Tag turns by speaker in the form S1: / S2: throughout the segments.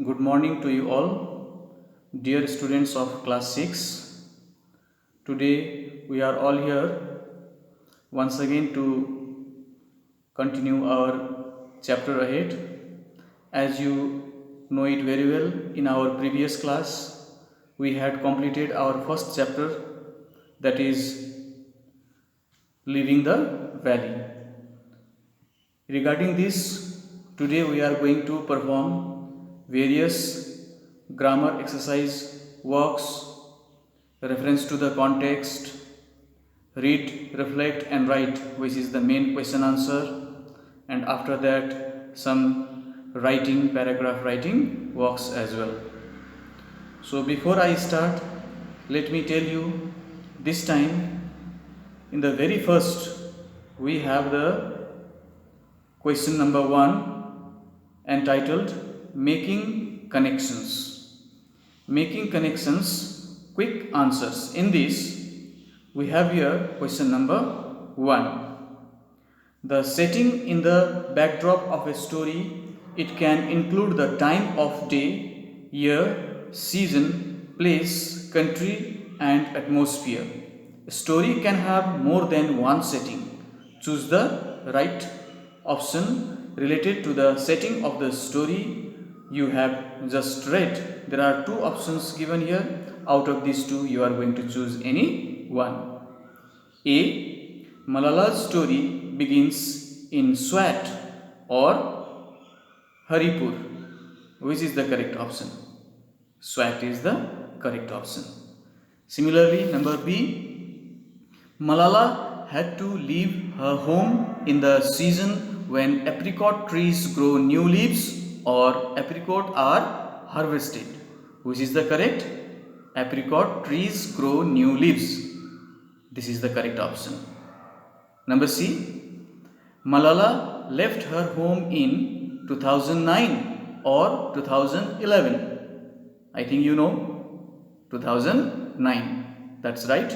S1: Good morning to you all, dear students of class 6. Today we are all here once again to continue our chapter ahead. As you know it very well, in our previous class we had completed our first chapter, that is Leaving the Valley. Regarding this, today we are going to perform various grammar exercise works, reference to the context, read, reflect and write, which is the main question answer, and after that some writing, paragraph writing works as well. So before I start, let me tell you, this time in the very first we have the question number 1 entitled Making Connections. Making connections, quick answers. In this, we have here question number 1. The setting in the backdrop of a story, it can include the time of day, year, season, place, country and atmosphere. A story can have more than one setting. Choose the right option related to the setting of the story you have just read. There are two options given here. Out of these two, you are going to choose any one. A. Malala's story begins in Swat or Haripur. Which is the correct option? Swat is the correct option. Similarly, number B. Malala had to leave her home in the season when apricot trees grow new leaves or apricot are harvested. Which is the correct? Apricot trees grow new leaves. This is the correct option. Number C. Malala left her home in 2009 or 2011. I think you know 2009. That's right.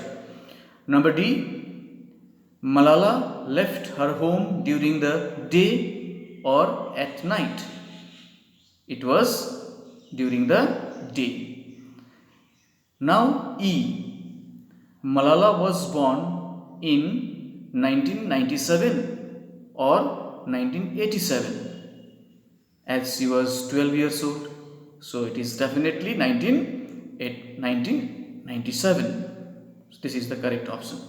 S1: Number D. Malala left her home during the day or at night. It was during the day. Now E. Malala was born in 1997 or 1987, as she was 12 years old. So it is definitely 1997. This is the correct option.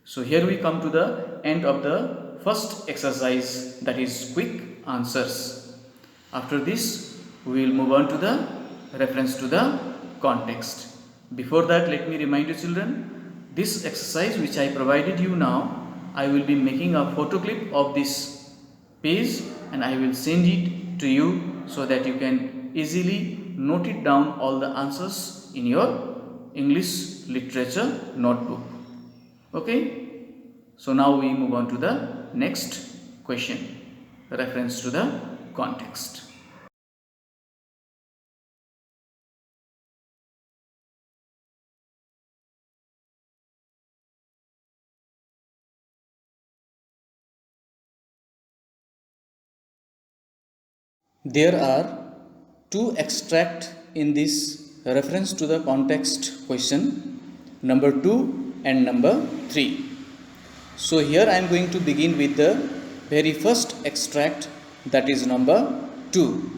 S1: So here we come to the end of the first exercise, that is quick answers. After this, we will move on to the reference to the context. Before that, let me remind you children, this exercise which I provided you now, I will be making a photo clip of this page and I will send it to you so that you can easily note it down all the answers in your English literature notebook. Okay? So now we move on to the next question, reference to the context. There are two extracts in this reference to the context question, number 2 and number 3. So here I am going to begin with the very first extract, that is number 2.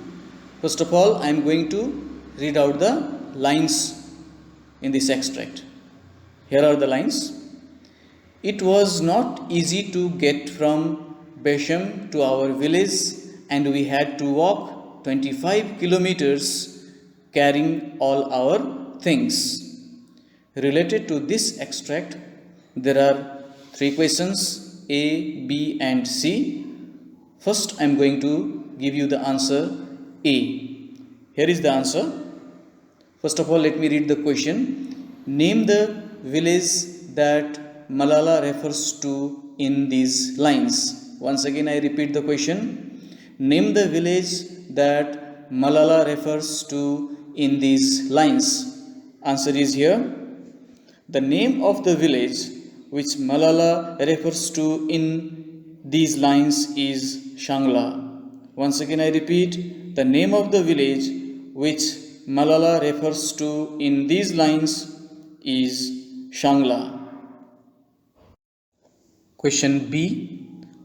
S1: First of all, I am going to read out the lines in this extract. Here are the lines. It was not easy to get from Besham to our village and we had to walk 25 kilometers carrying all our things. Related to this extract, there are 3 questions, A, B and C. First, I am going to give you the answer A. Here is the answer. First of all, let me read the question. Name the village that Malala refers to in these lines. Once again, I repeat the question. Name the village that Malala refers to in these lines. Answer is here. The name of the village which Malala refers to in these lines is Shangla. Once again I repeat, the name of the village which Malala refers to in these lines is Shangla. Question B.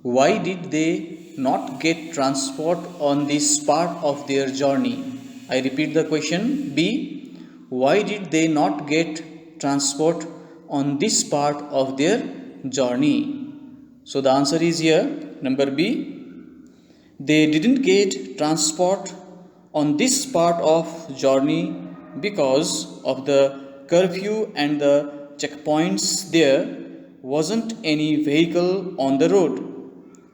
S1: Why did they not get transport on this part of their journey? I repeat the question. B. Why did they not get transport on this part of their journey? So the answer is here, number B. They didn't get transport on this part of journey because of the curfew and the checkpoints. There wasn't any vehicle on the road.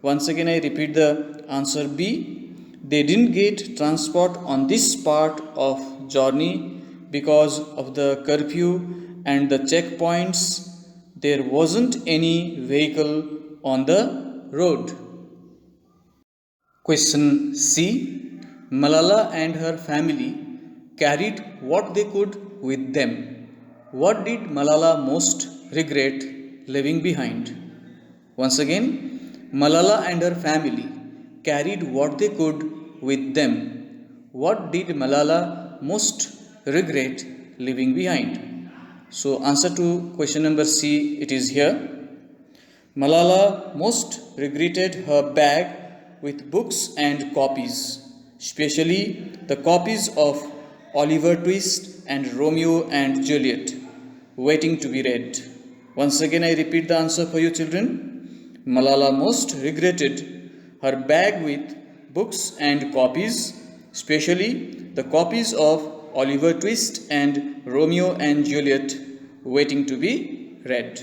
S1: Once again I repeat the answer B. They didn't get transport on this part of journey because of the curfew and the checkpoints. There wasn't any vehicle on the road. Question C. Malala and her family carried what they could with them. What did Malala most regret leaving behind? Once again, Malala and her family carried what they could with them. What did Malala most regret leaving behind? So answer to question number C, it is here. Malala most regretted her bag with books and copies, especially the copies of Oliver Twist and Romeo and Juliet, waiting to be read. Once again I repeat the answer for you children. Malala most regretted her bag with books and copies, especially the copies of Oliver Twist and Romeo and Juliet, waiting to be read.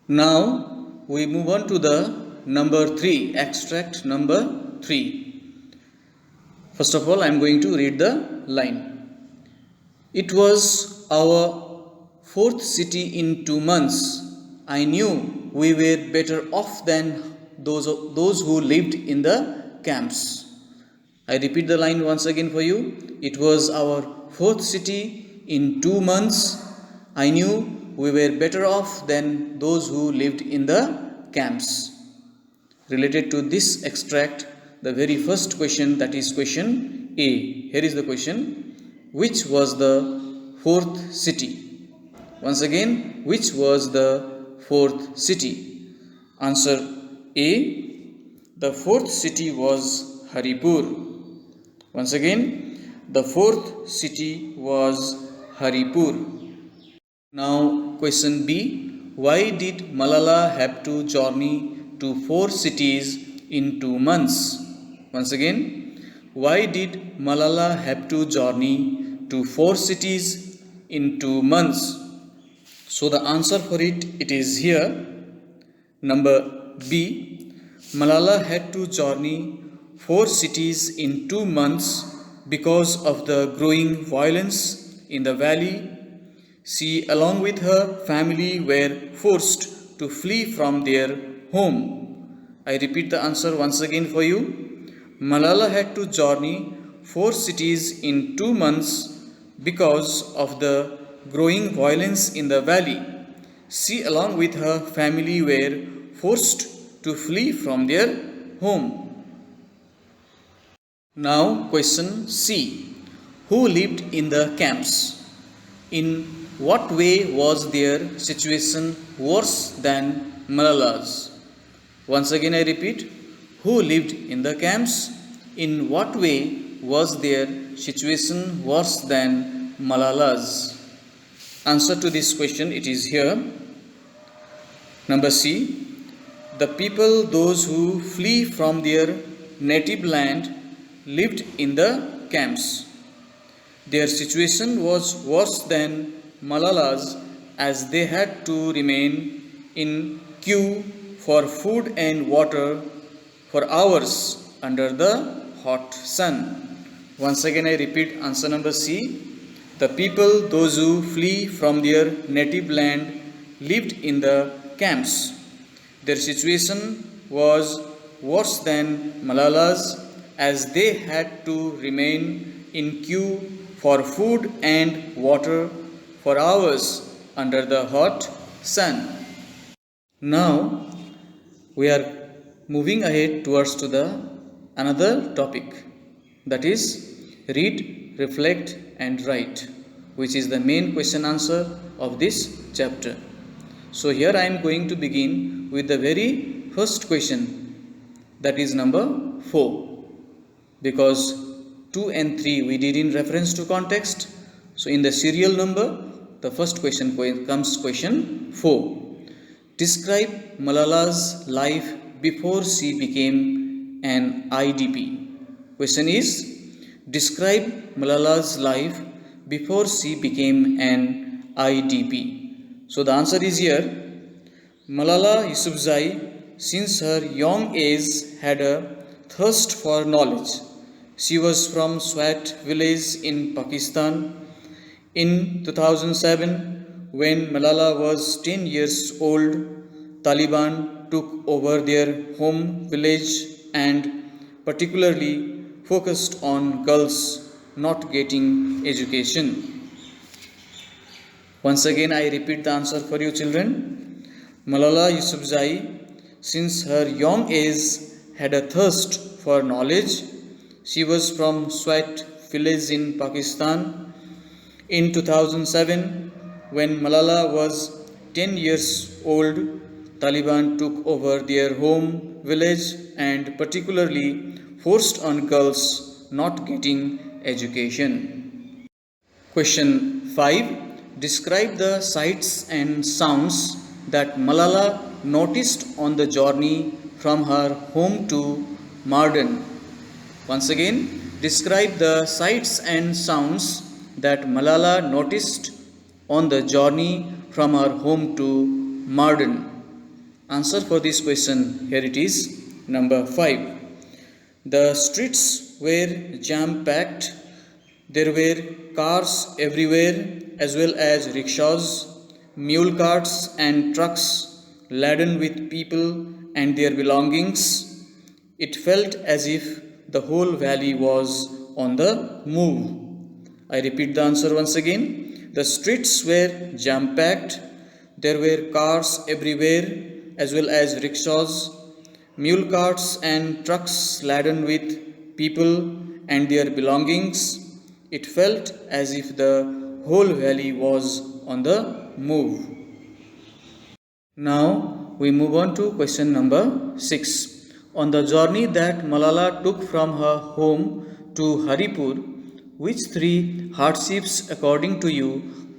S1: Now we move on to the number 3, extract number 3. First of all, I am going to read the line. It was our 4th city in 2 months. I knew we were better off than those who lived in the camps. I repeat the line once again for you. It was our 4th city in 2 months. I knew we were better off than those who lived in the camps. Related to this extract, the very first question, that is question A. Here is the question. Which was the 4th city? Once again, which was the 4th city? Answer A. The 4th city was Haripur. Once again, the 4th city was Haripur. Now question B. Why did Malala have to journey to 4 cities in 2 months? Once again, why did Malala have to journey to 4 cities in 2 months? So the answer for it is here, number B. Malala had to journey 4 cities in 2 months because of the growing violence in the valley. She, along with her family, were forced to flee from their home. I repeat the answer once again for you. Malala had to journey 4 cities in 2 months because of the growing violence in the valley. She, along with her family, were forced to flee from their home. Now question C. Who lived in the camps? In what way was their situation worse than Malala's? Once again I repeat, who lived in the camps? In what way was their situation worse than Malala's? Answer to this question, it is here. Number C. The people, those who flee from their native land, lived in the camps. Their situation was worse than Malala's, as they had to remain in queue for food and water for hours under the hot sun. Once again I repeat answer number C. The people, those who flee from their native land, lived in the camps. Their situation was worse than Malala's, as they had to remain in queue for food and water for hours under the hot sun. Now we are moving ahead towards to the another topic, that is Read, reflect and write, which is the main question answer of this chapter. So here I am going to begin with the very first question, that is number 4, because 2 and 3 we did in reference to context. So in the serial number, the first question comes question 4. Describe Malala's life before she became an IDP. Question is, describe Malala's life before she became an IDP. So the answer is here. Malala Yousafzai, since her young age, had a thirst for knowledge. She was from Swat village in Pakistan. In 2007, when Malala was 10 years old, Taliban took over their home village and particularly focused on girls not getting education. Once again, I repeat the answer for you children. Malala Yousafzai, since her young age, had a thirst for knowledge. She was from Swat village in Pakistan. In 2007, when Malala was 10 years old, Taliban took over their home village and particularly forced on girls not getting education. Question 5. Describe the sights and sounds that Malala noticed on the journey from her home to Mardin. Once again, describe the sights and sounds that Malala noticed on the journey from her home to Mardin. Answer for this question, here it is, number 5. The streets were jam-packed. There were cars everywhere as well as rickshaws, mule carts and trucks laden with people and their belongings. It felt as if the whole valley was on the move. I repeat the answer once again. The streets were jam-packed. There were cars everywhere as well as rickshaws, mule carts and trucks laden with people and their belongings. It felt as if the whole valley was on the move. Now we move on to question number 6. On the journey that Malala took from her home to Haripur, which 3 hardships according to you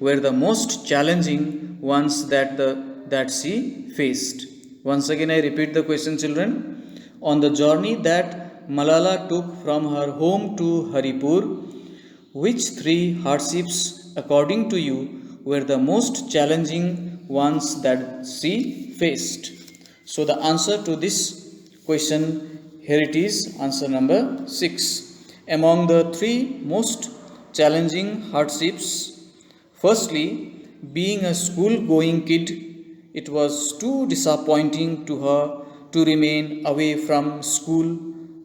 S1: were the most challenging ones that she faced? Once again I repeat the question children. On the journey that Malala took from her home to Haripur, which 3 hardships according to you were the most challenging ones that she faced? So the answer to this question, here it is, answer number 6. Among the 3 most challenging hardships, firstly, being a school-going kid, it was too disappointing to her to remain away from school,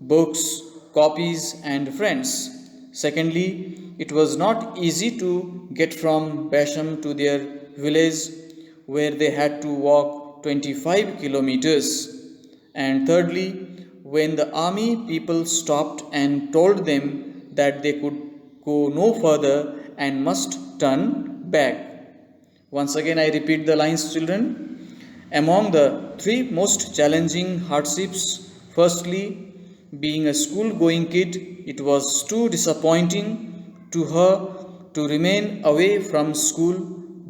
S1: books, copies and friends. Secondly, it was not easy to get from Basham to their village where they had to walk 25 kilometers. And thirdly, when the army people stopped and told them that they could go no further and must turn back. Once again I repeat the lines children. Among the 3 most challenging hardships, firstly, being a school-going kid, it was too disappointing to her to remain away from school,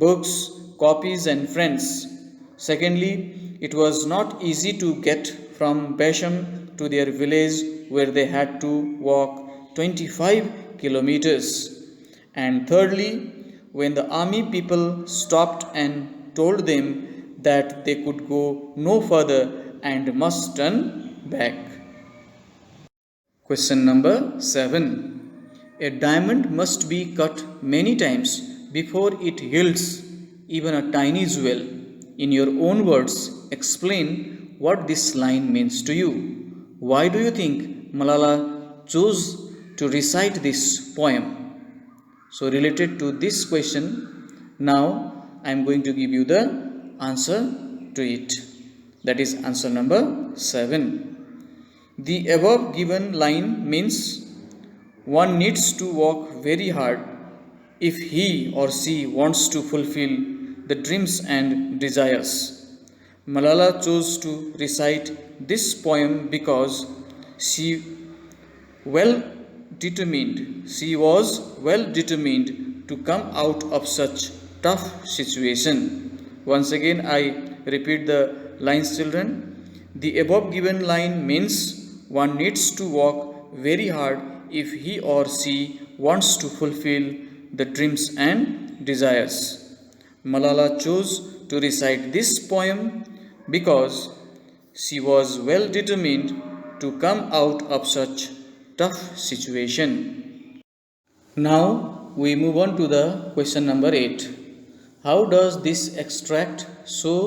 S1: books, copies and friends. Secondly, it was not easy to get from Basham to their village where they had to walk 25 kilometers. And thirdly, when the army people stopped and told them that they could go no further and must turn back. Question number 7. A diamond must be cut many times before it yields even a tiny jewel. In your own words, explain what this line means to you. Why do you think Malala chose to recite this poem? So related to this question, now I am going to give you the answer to it. That is answer number 7. The above given line means One needs to work very hard if he or she wants to fulfill the dreams and desires. Malala chose to recite this poem because she well she was well determined to come out of such tough situation. Once again, I repeat the lines, children. The above given line means one needs to work very hard if he or she wants to fulfill the dreams and desires. Malala chose to recite this poem because she was well determined to come out of such tough situation. Now we move on to the question number 8. How does this extract show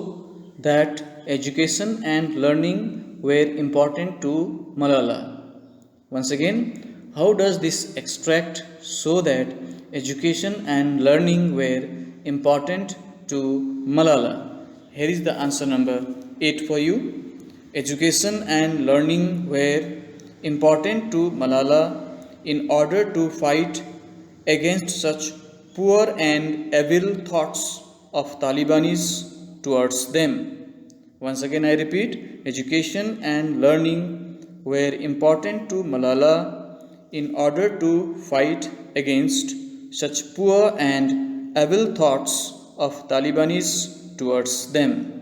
S1: that education and learning were important to Malala? Once again, how does this extract show that education and learning were important to Malala? Here is the answer number 8 for you. Education and learning were important to Malala in order to fight against such poor and evil thoughts of Talibanis towards them. Once again, I repeat, education and learning were important to Malala in order to fight against such poor and evil thoughts of Talibanis towards them.